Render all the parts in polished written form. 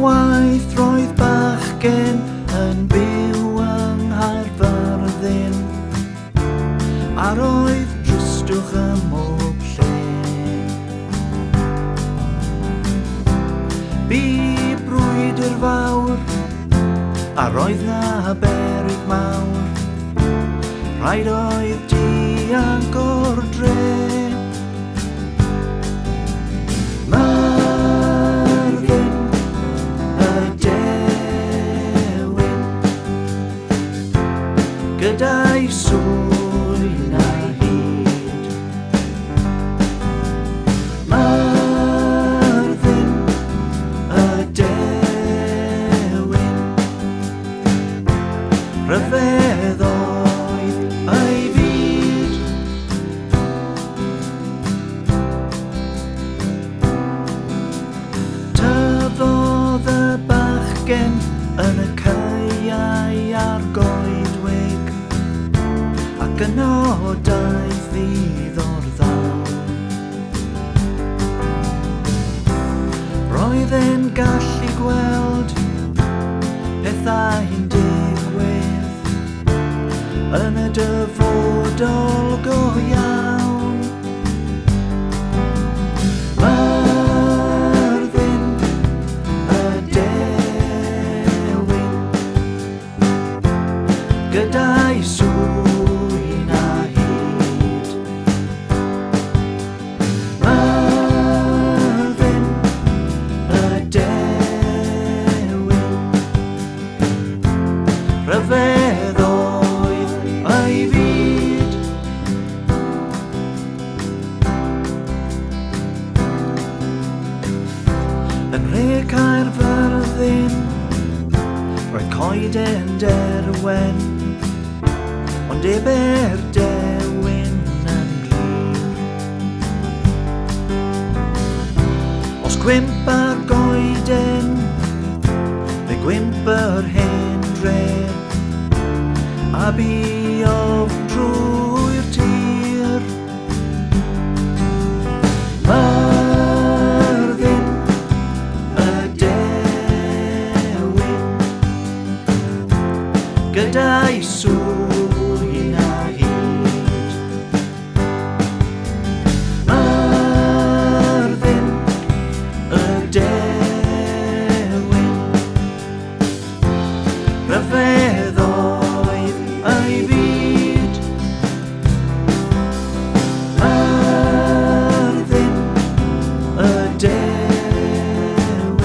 unwaith roedd bachgen yn byw yng Nghaerfyrddin, a roedd dristwch ym mhob lle. Bu brwydr fawr, a roedd na beryg mawr, rhaid oedd dianc o'r dre. Myrddin y dewin, gyda'i swyn a hyd. Myrddin y dewin, rhyfedd oedd ei fyd. Tyfodd y bachgen yn y caeau a'r goedwig, ac yno daeth iddo o'r ddaw. Roedd e'n gallu gweld pethau'n digwydd yn y dyfodol go iawn. Myrddin y dewin, gyda'i swyn a hyd. Myrddin y dewin, rhyfedd oedd ei fyd. Yn nhre Caerfyrddin, roedd coeden derwen, ond eber dewin yn glir. Os gwymp ar goeden, fe gwymp yr hen dre, a buodd drwy'r tir. Myrddin y dewin, gyda'i swyn a hyd. Myrddin y dewin, rhyfedd oedd ei fyd. Myrddin y dewin,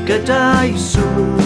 gyda'i swyn